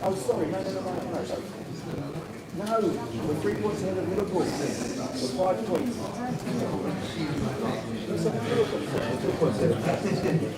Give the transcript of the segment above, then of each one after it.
Oh, sorry, no. No, we're 3 points ahead of Liverpool. We're 5 points. Let's have a look at 3 points ahead.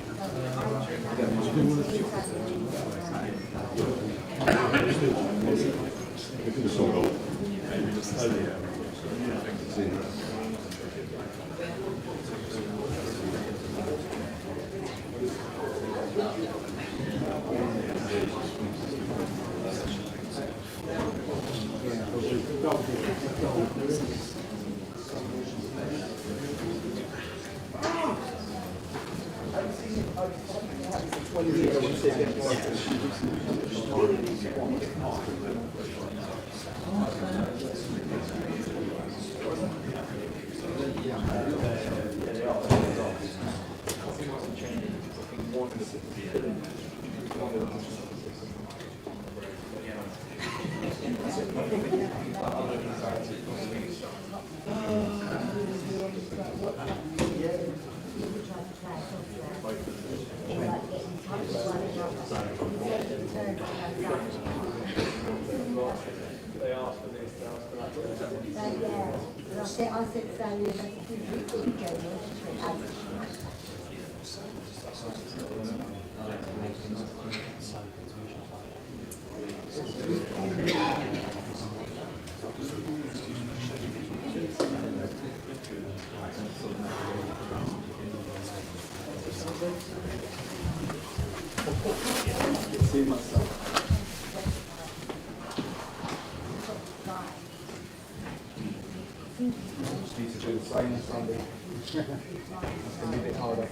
Need to do the same Sunday. It's going to be a bit harder.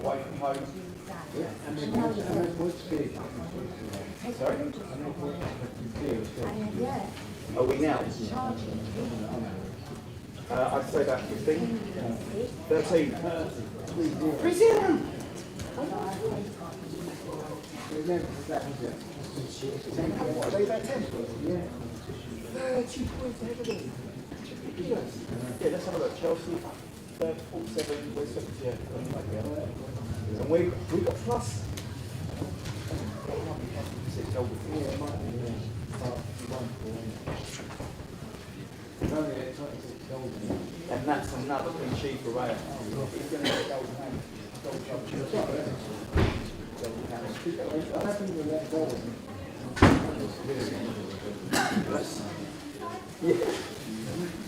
Away from home. Sorry? Are we now? I'd say about 15. 13. 3-0. What are they, about 10? Yeah. 2 points ahead of them. Yeah, let's have a look. Chelsea, 47, we're 70, yeah. And we got plus. 6 goals. And that's another clean sheet for Raya. He's going to get goals in hand.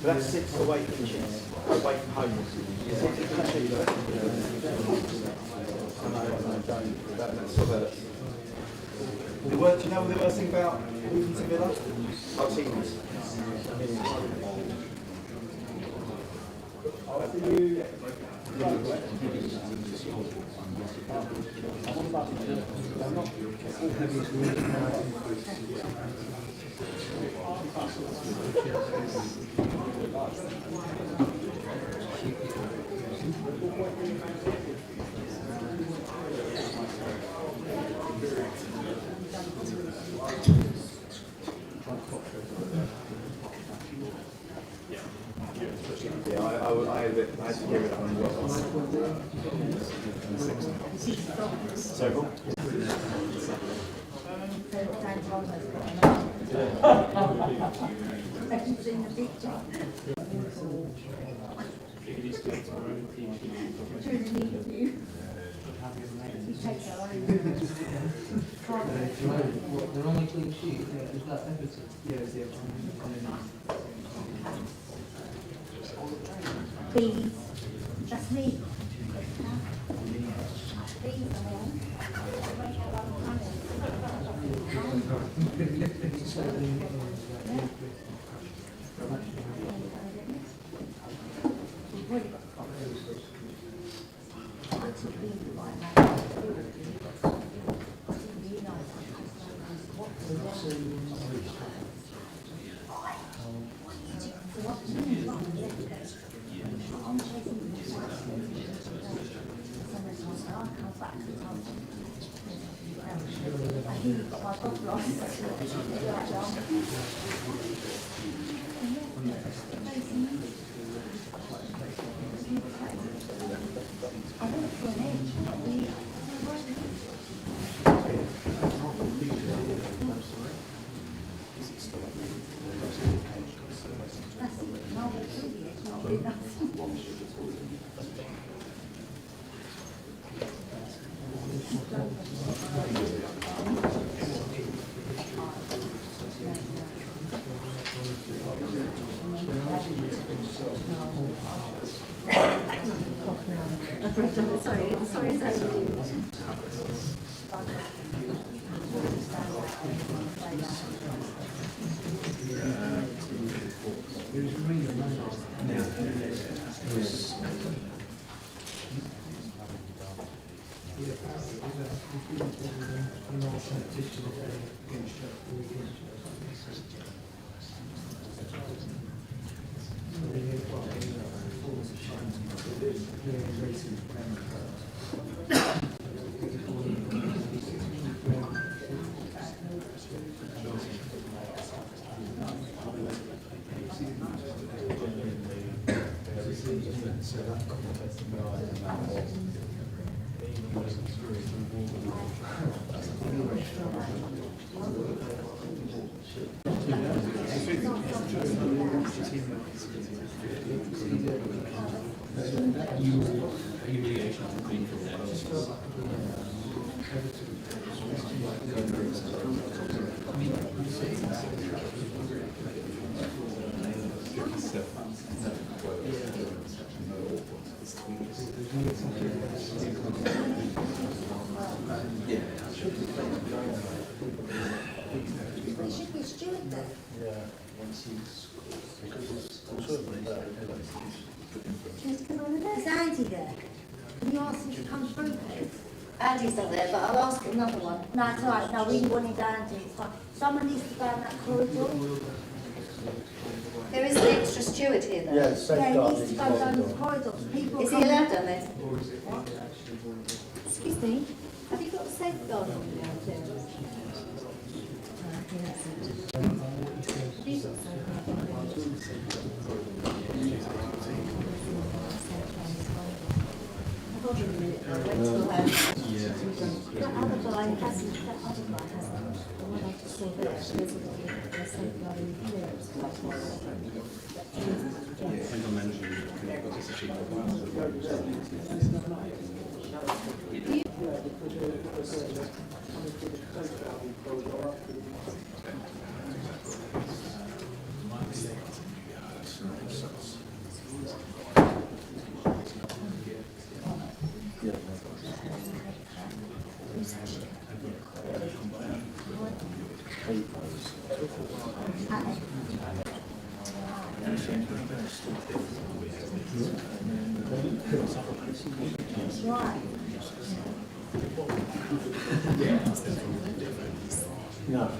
That's 6 away from Chiefs, away from home. The worst, do you know the worst thing about moving to Villa? Our teams. I had to hear it on the so cool. They're only clean sheet. Is that Everton? Yes, yeah. Please, just me. Is Andy there? Can you ask him to come through, please? Andy's not there, but I'll ask another one. No, it's all right. No, we want him down to it's fine. Someone needs to go in that corridor. There is an extra steward here, though. Yeah, Yeah, he safeguard. needs to go down this corridor. People Is he come- allowed down there? Excuse me. Have you got a safeguard on you out there? Hold on a minute, though. Let's go home. That other guy hasn't, the one I just saw there, there's a safeguarding clearance. Right. No.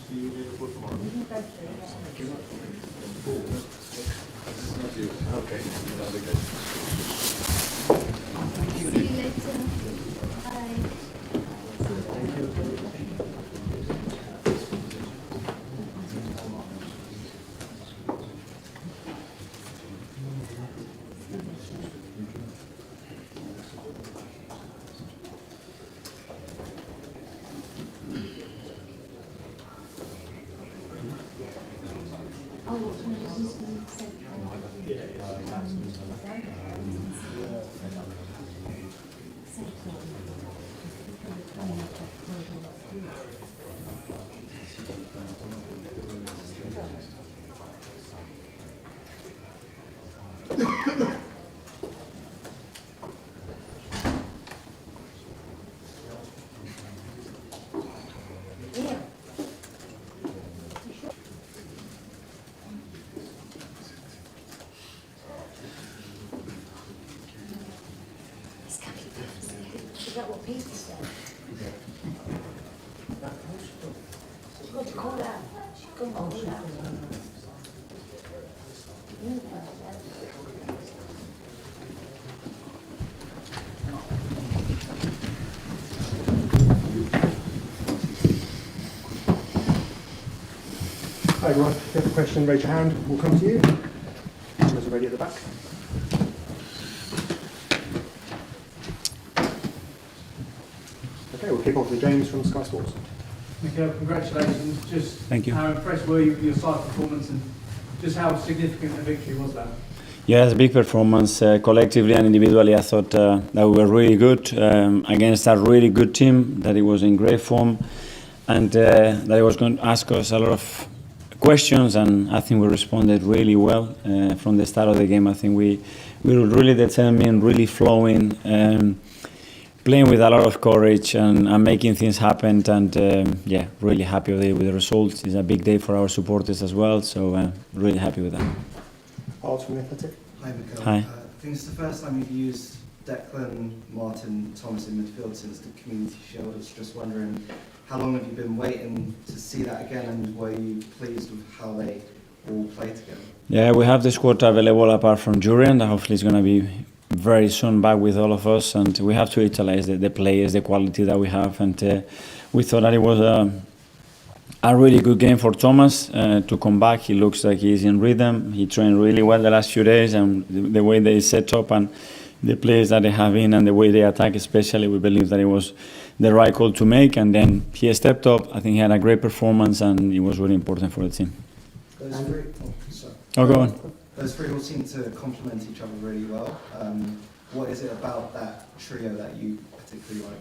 See you later. Bye. Is that what Peter said? She's got to call out. She's got to call out. Hi everyone, if you have a question, raise your hand, we'll come to you. cameras are ready at the back. Okay, we'll kick off with James from Sky Sports. Mikel, congratulations. Just Thank you. how impressed were you with your side performance and just how significant a victory was that? Yeah, it's a big performance. Collectively and individually, I thought that we were really good against a really good team, that it was in great form, and that it was going to ask us a lot of questions, and I think we responded really well from the start of the game. I think we were really determined, really flowing, playing with a lot of courage and making things happen, and yeah, really happy with the results. It's a big day for our supporters as well, so really happy with that. Miles from the Athletic. Hi, Mikel. Hi. I think it's the first time you've used Declan, Martin, Thomas in midfield since the Community Shield. I was just wondering, how long have you been waiting to see that again, and were you pleased with how they all play together? Yeah, we have the squad available apart from Jurien, that hopefully is going to be very soon back with all of us, and we have to utilize the players, the quality that we have, and we thought that it was a really good game for Thomas to come back. He looks like he's in rhythm. He trained really well the last few days, and the way they set up and the players that they have in and the way they attack especially, we believe that it was the right call to make, and then he stepped up. I think he had a great performance, and it was really important for the team. Those three, sorry. Oh, go on. Those three all seem to complement each other really well. What is it about that trio that you particularly like?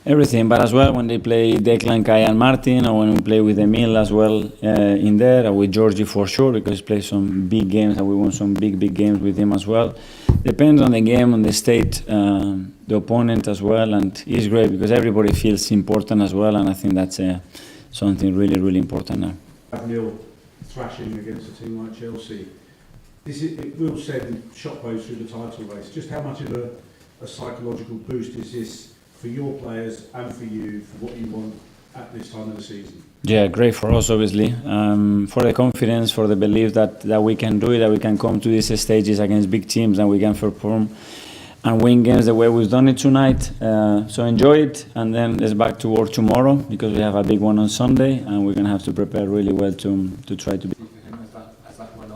Everything, but as well when they play Declan, Kai and Martin, or when we play with Emil as well in there, or with Georgie for sure, because he plays some big games and we won some big games with him as well. Depends on the game, on the state, the opponent as well, and it's great because everybody feels important as well, and I think that's something really important now. 5-0 thrashing against a team like Chelsea. It will send shockwaves through the title race. Just how much of a psychological boost is this for your players and for you, for what you want at this time of the season? Yeah, great for us, obviously. For the confidence, for the belief that we can do it, that we can come to these stages against big teams and we can perform and win games the way we've done it tonight. So enjoy it, and then let's back to work tomorrow because we have a big one on Sunday, and we're going to have to prepare really well to try to be.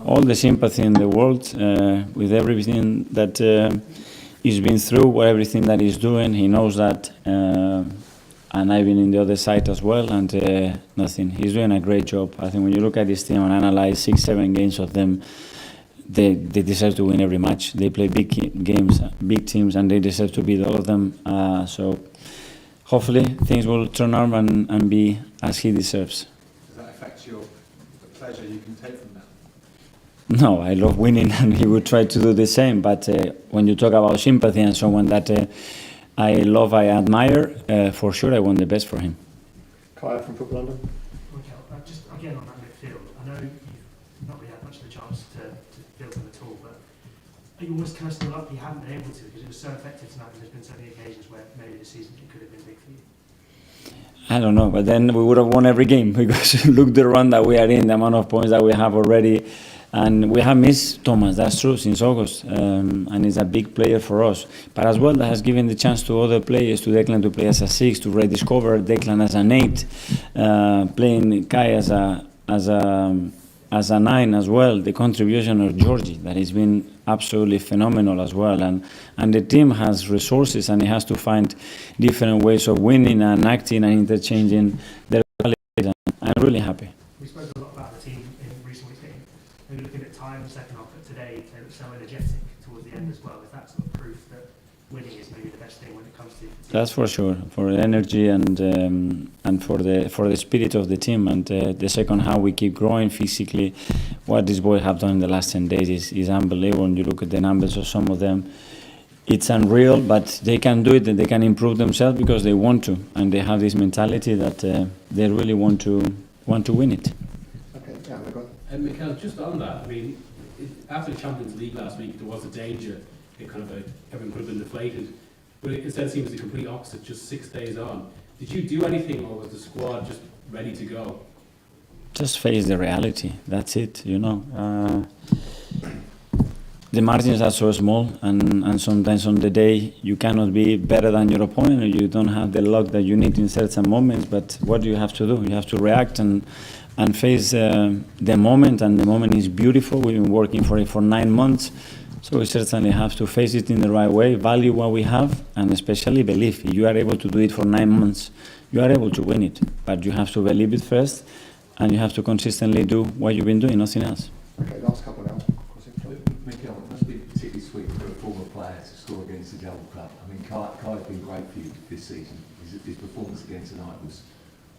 All the sympathy in the world with everything that he's been through, everything that he's doing. He knows that, and I've been in the other side as well, and nothing. He's doing a great job. I think when you look at this team and analyze 6-7 games of them, they deserve to win every match. They play big games, big teams, and they deserve to beat all of them. So hopefully things will turn out and be as he deserves. Does that affect the pleasure you can take from that? No, I love winning, and he would try to do the same. But when you talk about sympathy and someone that I love, I admire, for sure I want the best for him. Kaya from Football London. Mikel, just again on that midfield, I know you've not really had much of a chance to field them at all, but are you almost cursing the luck you haven't been able to, because it was so effective tonight and there's been so many occasions where maybe this season it could have been big for you? I don't know, but then we would have won every game because look the run that we are in, the amount of points that we have already. And we have missed Thomas, that's true, since August, and he's a big player for us. But as well, that has given the chance to other players, to Declan to play as a 6, to rediscover Declan as an 8, playing Kai as a 9 as well. The contribution of Georgie, that has been absolutely phenomenal as well. And the team has resources, and it has to find different ways of winning and acting and interchanging their qualities. I'm really happy. We spoke a lot about the team in recent weeks. Maybe looking at time, the second half, but today they look so energetic towards the end as well. Is that sort of proof that winning is maybe the best thing when it comes to? That's for sure, for the energy and for the spirit of the team, and the second half we keep growing physically. What these boys have done in the last 10 days is unbelievable. When you look at the numbers of some of them, it's unreal, but they can do it and they can improve themselves because they want to, and they have this mentality that they really want to win it. Okay, yeah, we've got. And Mikel, just on that, I mean, after the Champions League last week, there was a danger it kind of everything could have been deflated, but it instead seems the complete opposite. Just 6 days on, did you do anything, or was the squad just ready to go? Just face the reality. That's it. You know, the margins are so small, and sometimes on the day you cannot be better than your opponent, or you don't have the luck that you need in certain moments. But what do you have to do? You have to react and and face the moment, and the moment is beautiful. We've been working for it for 9 months, so we certainly have to face it in the right way, value what we have, and especially believe. If you are able to do it for 9 months, you are able to win it, but you have to believe it first, and you have to consistently do what you've been doing, nothing else. Okay, last couple now. Mikel, it must be particularly sweet for a former player to score against the Devil Club. I mean, Kai's been great for you this season. His performance again tonight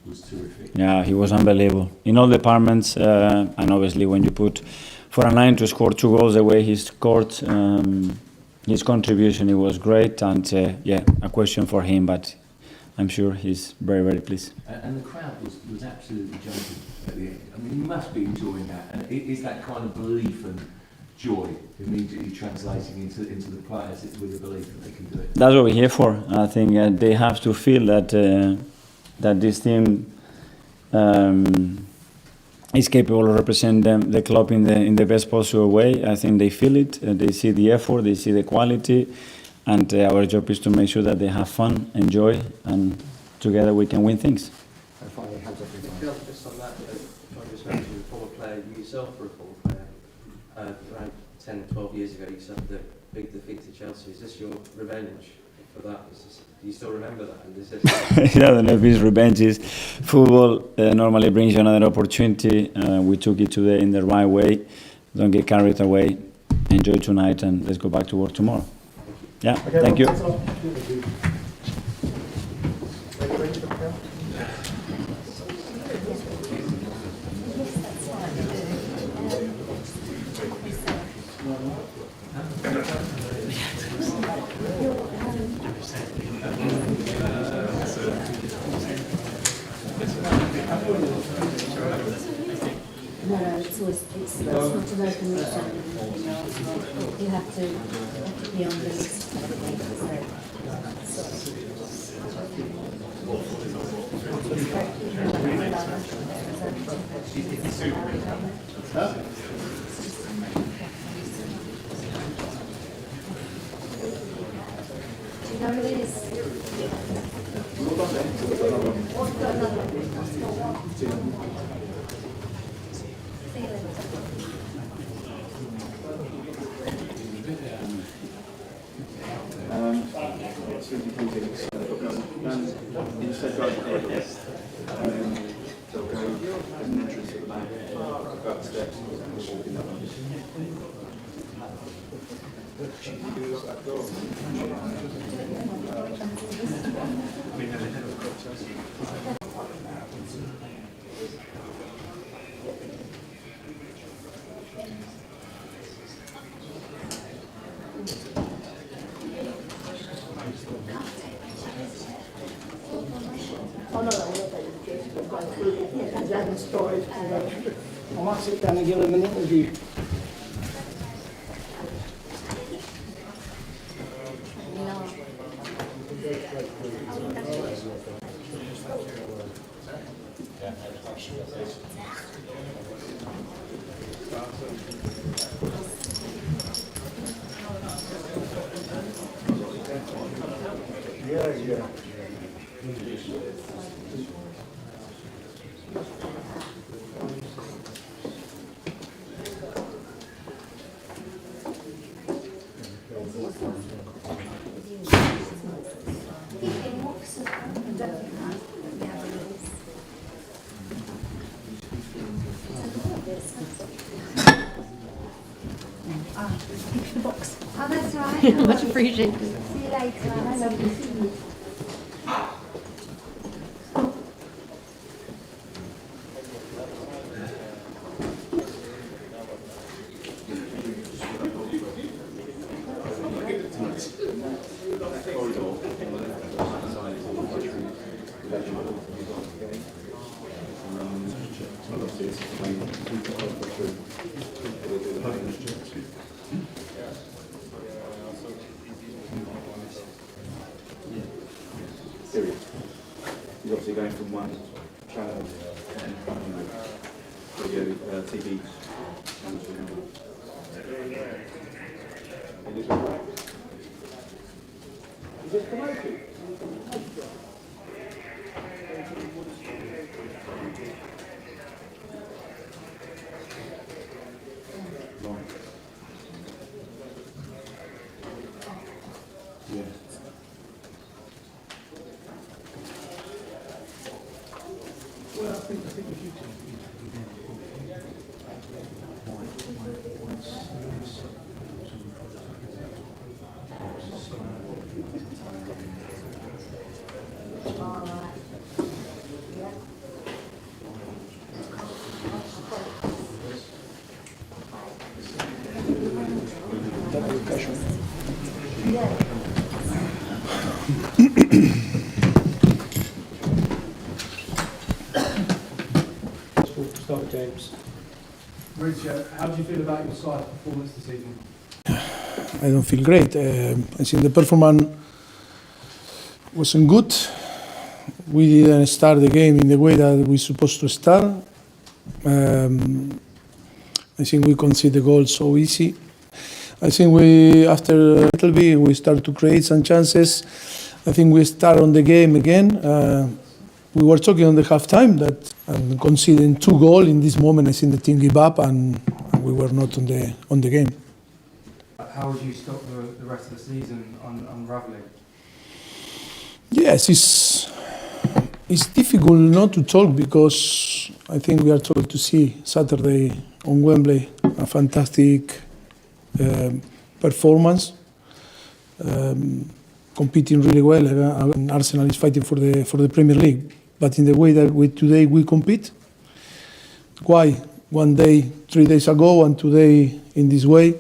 was terrific. Yeah, he was unbelievable in all departments, and obviously when you put for a 9 to score 2 goals the way he scored, his contribution, it was great, and a question for him, but I'm sure he's very, very pleased. And the crowd was absolutely jumping at the end. I mean, you must be enjoying that, and is that kind of belief and joy immediately translating into the players with the belief that they can do it? That's what we're here for. I think they have to feel that that this team is capable of representing the club in the best possible way. I think they feel it. They see the effort. They see the quality, and our job is to make sure that they have fun, enjoy, and together we can win things. And finally, hands up again. Phil, just on that, I just mentioned a former player, you yourself were a former player. Around 10, 12 years ago, you suffered a big defeat to Chelsea. Is this your revenge for that? Do you still remember that? And is this I don't know if it's revenge. Is football normally brings you another opportunity. We took it today in the right way. Don't get carried away. Enjoy tonight, and let's go back to work tomorrow. Yeah, Okay, thank you. thanks a lot. Thank you. Are you ready to prepare? No, it's not an open exam. You have to be on the list. Do you know who it is? I might sit down and give them an interview. Yeah. Oh, that's right. Much appreciated. See you later. I love to see you. Serious. He's obviously going from one channel radio, TV. Is it promoted? Start with James. Mauricio, how do you feel about your side's performance this evening? I don't feel great. I think the performance wasn't good. We didn't start the game in the way that we supposed to start. I think we conceded the goal so easy. I think after a little bit, we start to create some chances. I think we start on the game again. We were talking on the halftime that conceding 2 goals in this moment, I think the team gave up and we were not on the game. How would you stop the rest of the season unravelling? Yes, it's difficult not to talk because I think we are told to see Saturday on Wembley a fantastic performance, competing really well. And Arsenal is fighting for the Premier League, but in the way that today we compete. Why 1 day, 3 days ago, and today in this way?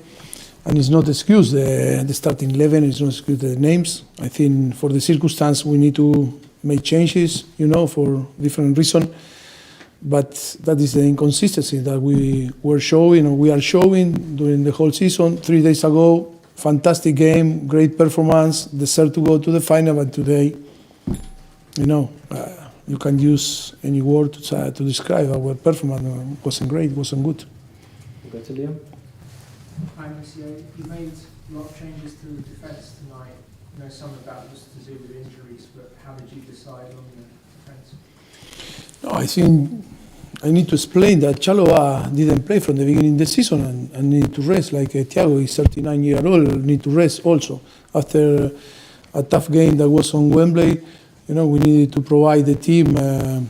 And it's not excuse the starting 11. It's not excuse the names. I think for the circumstance we need to make changes, for different reasons. But that is the inconsistency that we were showing, or we are showing during the whole season. 3 days ago, fantastic game, great performance, deserve to go to the final. But today, you can use any word to describe our performance. It wasn't great, it wasn't good. We'll go to Liam. Hi, Mauricio. You made a lot of changes to the defence tonight. I know some of that was to do with injuries, but how did you decide on the defence? No, I think I need to explain that Chalobah didn't play from the beginning of the season and need to rest. Like Thiago is 39 years old, need to rest also. After a tough game that was on Wembley, we needed to provide the team the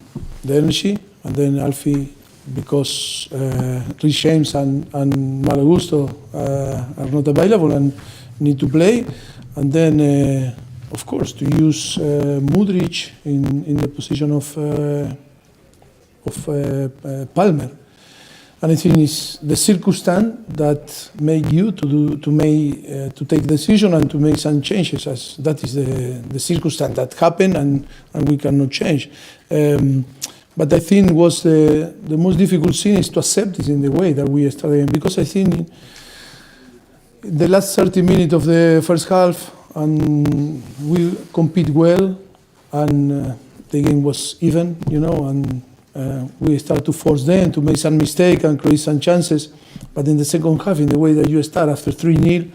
energy, and then Alfie, because Rhys James and Malo Gusto are not available and need to play, and then of course to use Mudryk in the position of Palmer. And I think it's the circumstance that make you to take decision and to make some changes. As that is the circumstance that happened, and we cannot change. But I think was the most difficult thing is to accept it in the way that we started, because I think the last 30 minutes of the first half, and we compete well, and the game was even, and we start to force them to make some mistake and create some chances. But in the second half, in the way that you start after 3-0,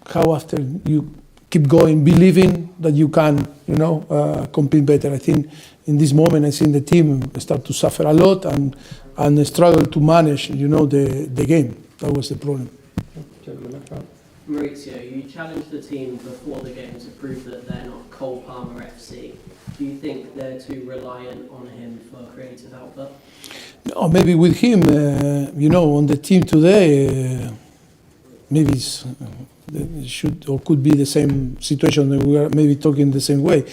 how after you keep going, believing that you can, compete better. I think in this moment, I think the team start to suffer a lot and struggle to manage, the game. That was the problem. Mauricio, you challenged the team before the game to prove that they're not Cole Palmer FC. Do you think they're too reliant on him for creative output? No, maybe with him, on the team today, maybe it should or could be the same situation that we are maybe talking the same way.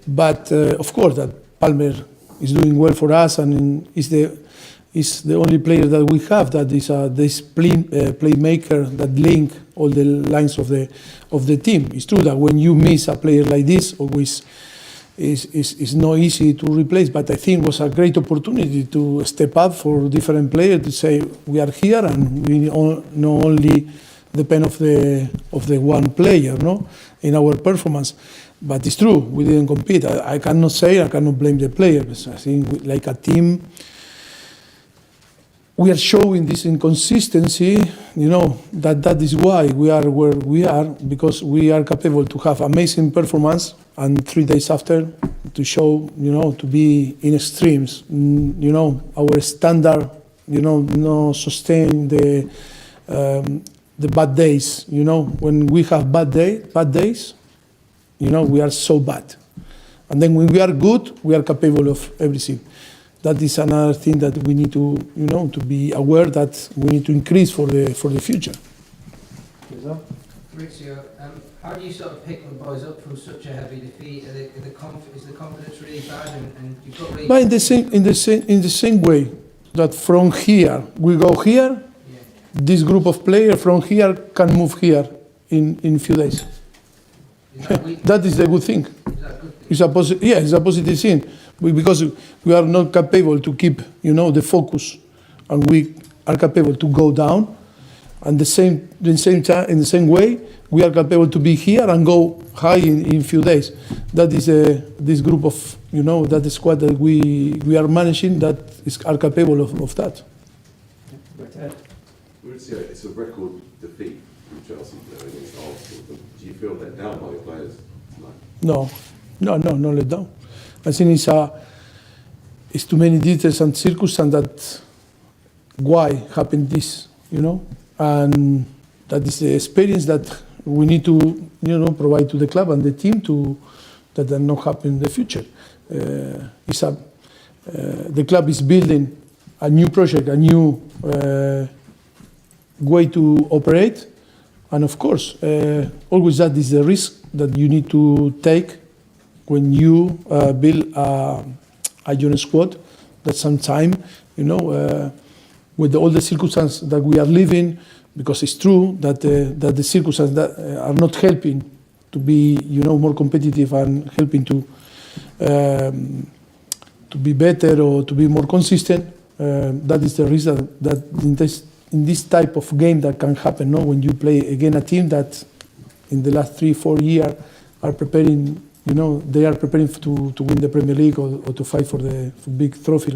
But of course, that Palmer is doing well for us, and is the only player that we have that is this playmaker that link all the lines of the team. It's true that when you miss a player like this, always is not easy to replace. But I think it was a great opportunity to step up for different players to say we are here and we not only depend of the one player, in our performance. But it's true, we didn't compete. I cannot blame the players. I think like a team, we are showing this inconsistency, that is why we are where we are, because we are capable to have amazing performance and 3 days after to show, to be in extremes, our standard, no sustain the bad days, when we have bad days, we are so bad. And then when we are good, we are capable of everything. That is another thing that we need to, to be aware that we need to increase for the future. Mauricio, how do you sort of pick the boys up from such a heavy defeat? Is the confidence really bad? And you've got really... But in the same way that from here we go here, this group of players from here can move here in few days. That is a good thing. It's a it's a positive thing because we are not capable to keep, the focus, and we are capable to go down, and the same time, in the same way, we are capable to be here and go high in few days. That is this group of, that squad that we are managing that are capable of that. It's a record defeat from Chelsea against Arsenal. Do you feel let down by your players tonight? No, let down. I think it's too many details and circumstances that why happened this, and that is the experience that we need to, provide to the club and the team that will not happen in the future. The club is building a new project, a new way to operate, and of course, always that is the risk that you need to take when you build a young squad. That sometimes, with all the circumstances that we are living, because it's true that the circumstances that are not helping to be, more competitive and helping to be better or to be more consistent. That is the reason that in this type of game that can happen, when you play again a team that in the last 3-4 years are preparing, they are preparing to win the Premier League or to fight for the big trophy